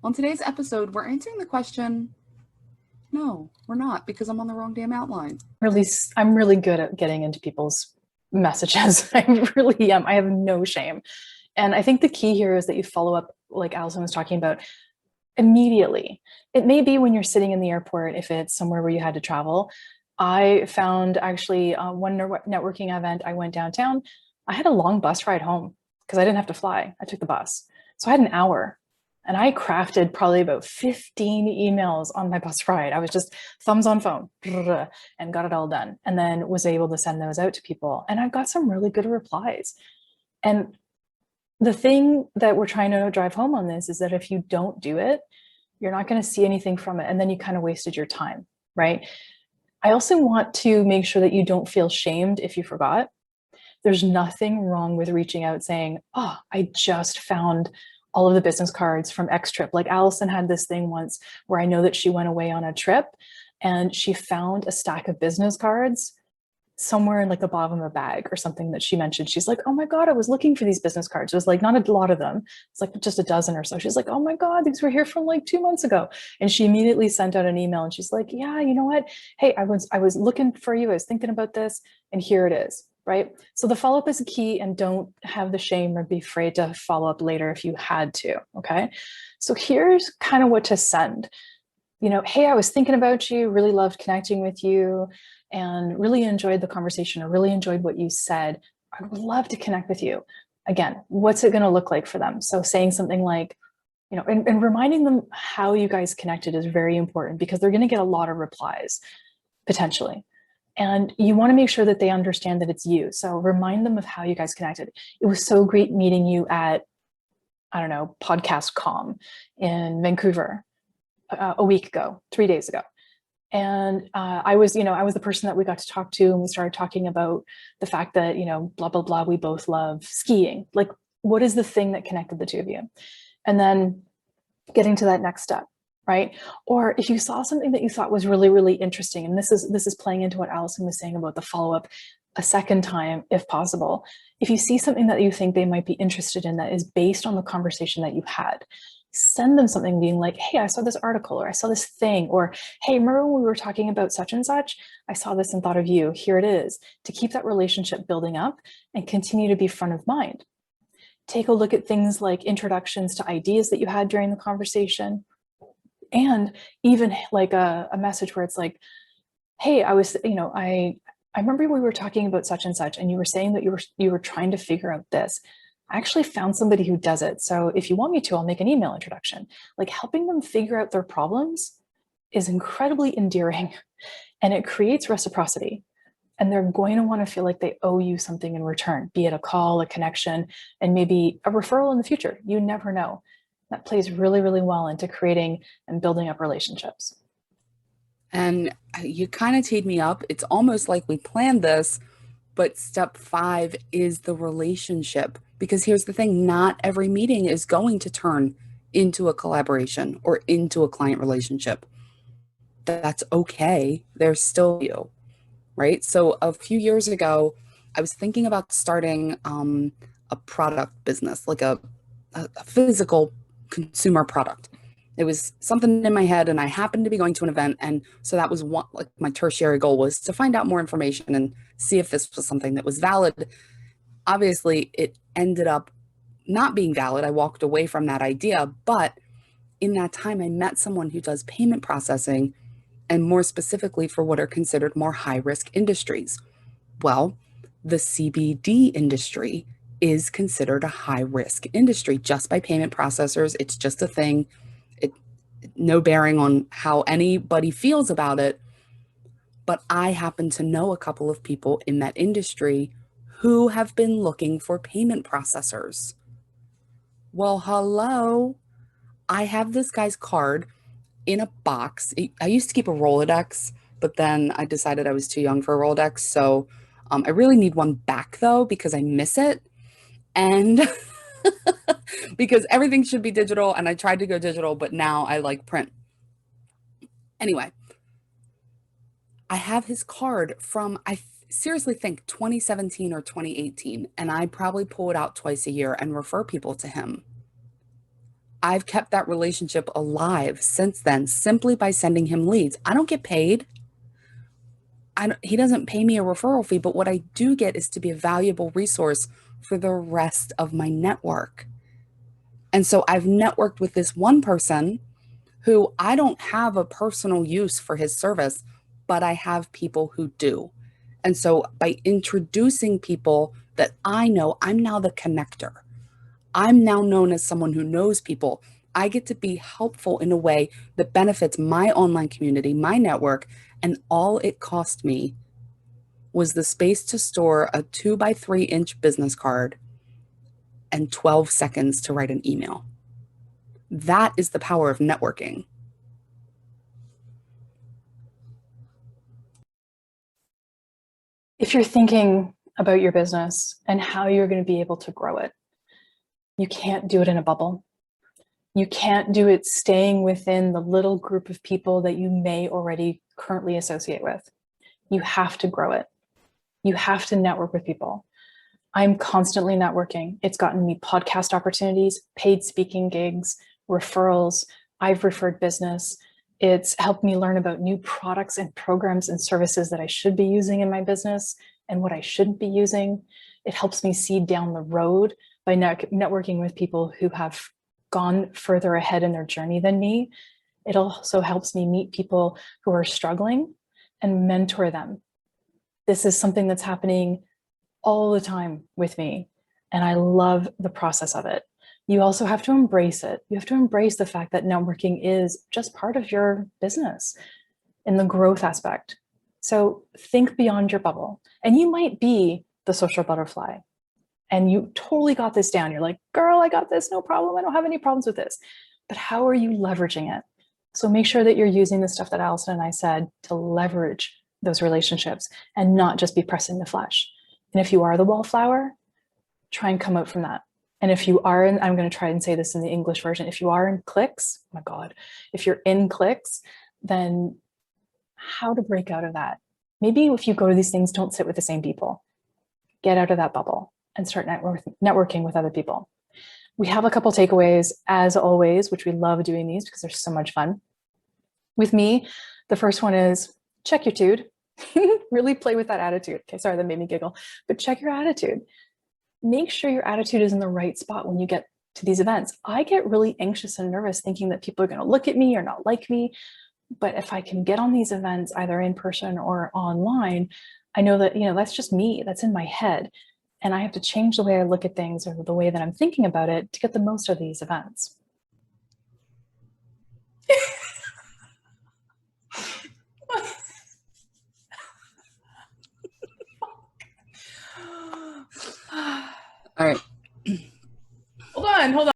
On today's episode, we're answering the question, no, we're not, because I'm on the wrong damn outline. I'm really good at getting into people's messages. I really am. I have no shame. And I think the key here is that you follow up, like Allison was talking about, immediately. It may be when you're sitting in the airport, if it's somewhere where you had to travel. I found actually one networking event, I went downtown. I had a long bus ride home because I didn't have to fly. I took the bus. So I had an hour and I crafted probably about 15 emails on my bus ride. I was just thumbs on phone and got it all done, and then was able to send those out to people. And I got some really good replies. And the thing that we're trying to drive home on this is that if you don't do it, you're not going to see anything from it. And then you kind of wasted your time, right? I also want to make sure that you don't feel shamed if you forgot. There's nothing wrong with reaching out saying, oh, I just found all of the business cards from X trip. Like Allison had this thing once where I know that she went away on a trip and she found a stack of business cards somewhere in like the bottom of a bag or something that she mentioned. She's like, oh my God, I was looking for these business cards. It was like not a lot of them. It's like just a dozen or so. She's like, oh my God, these were here from like 2 months ago. And she immediately sent out an email and she's like, yeah, you know what? Hey, I was looking for you. I was thinking about this and here it is, right? So the follow-up is key, and don't have the shame or be afraid to follow up later if you had to, okay? So here's kind of what to send. Hey, I was thinking about you, really loved connecting with you, and really enjoyed the conversation. I really enjoyed what you said. I would love to connect with you. Again, what's it going to look like for them? So saying something like, and reminding them how you guys connected is very important, because they're going to get a lot of replies potentially. And you want to make sure that they understand that it's you. So remind them of how you guys connected. It was so great meeting you at, I don't know, Podcast Com in Vancouver a week ago, 3 days ago. And I was the person that we got to talk to, and we started talking about the fact that, blah, blah, blah, we both love skiing. Like, what is the thing that connected the two of you? And then getting to that next step, right? Or if you saw something that you thought was really, really interesting, and this is playing into what Allison was saying about the follow-up a second time, if possible. If you see something that you think they might be interested in that is based on the conversation that you had, send them something being like, hey, I saw this article, or I saw this thing, or hey, remember when we were talking about such and such? I saw this and thought of you. Here it is, to keep that relationship building up and continue to be front of mind. Take a look at things like introductions to ideas that you had during the conversation, and even like a message where it's like, hey, I remember we were talking about such and such, and you were saying that you were trying to figure out this. I actually found somebody who does it. So if you want me to, I'll make an email introduction. Like, helping them figure out their problems is incredibly endearing, and it creates reciprocity. And they're going to want to feel like they owe you something in return, be it a call, a connection, and maybe a referral in the future. You never know. That plays really, really well into creating and building up relationships. And you kind of teed me up. It's almost like we planned this, but step 5 is the relationship. Because here's the thing, not every meeting is going to turn into a collaboration or into a client relationship. That's okay. There's still you, right? So a few years ago, I was thinking about starting a product business, like a physical consumer product. It was something in my head, and I happened to be going to an event. And so that was one, like my tertiary goal was to find out more information and see if this was something that was valid. Obviously, it ended up not being valid. I walked away from that idea. But in that time, I met someone who does payment processing, and more specifically for what are considered more high-risk industries. Well, the CBD industry is considered a high-risk industry just by payment processors. It's just a thing. No bearing on how anybody feels about it. But I happen to know a couple of people in that industry who have been looking for payment processors. Well, hello. I have this guy's card in a box. I used to keep a Rolodex, but then I decided I was too young for a Rolodex. So I really need one back though, because I miss it. And because everything should be digital, and I tried to go digital, but now I like print. Anyway, I have his card from, I seriously think 2017 or 2018, and I probably pull it out twice a year and refer people to him. I've kept that relationship alive since then simply by sending him leads. I don't get paid. He doesn't pay me a referral fee, but what I do get is to be a valuable resource for the rest of my network. And so I've networked with this one person who I don't have a personal use for his service, but I have people who do. And so by introducing people that I know, I'm now the connector. I'm now known as someone who knows people. I get to be helpful in a way that benefits my online community, my network, and all it cost me was the space to store a 2 by 3 inch business card and 12 seconds to write an email. That is the power of networking. If you're thinking about your business and how you're going to be able to grow it, you can't do it in a bubble. You can't do it staying within the little group of people that you may already currently associate with. You have to grow it. You have to network with people. I'm constantly networking. It's gotten me podcast opportunities, paid speaking gigs, referrals. I've referred business. It's helped me learn about new products and programs and services that I should be using in my business and what I shouldn't be using. It helps me see down the road by networking with people who have gone further ahead in their journey than me. It also helps me meet people who are struggling and mentor them. This is something that's happening all the time with me, and I love the process of it. You also have to embrace it. You have to embrace the fact that networking is just part of your business in the growth aspect. So think beyond your bubble. And you might be the social butterfly and you totally got this down. You're like, girl, I got this, no problem. I don't have any problems with this. But how are you leveraging it? So make sure that you're using the stuff that Allison and I said to leverage those relationships and not just be pressing the flesh. And if you are the wallflower, try and come out from that. And if you are in, I'm going to try and say this in the English version, if you are in clicks, oh my God, if you're in clicks, then how to break out of that? Maybe if you go to these things, don't sit with the same people. Get out of that bubble and start networking with other people. We have a couple takeaways as always, which we love doing these because they're so much fun. With me, the first one is check your tude. Really play with that attitude. Okay, sorry, that made me giggle, but check your attitude. Make sure your attitude is in the right spot when you get to these events. I get really anxious and nervous thinking that people are going to look at me or not like me. But if I can get on these events, either in person or online, I know that, that's just me, that's in my head. And I have to change the way I look at things or the way that I'm thinking about it to get the most of these events. All right. Hold on.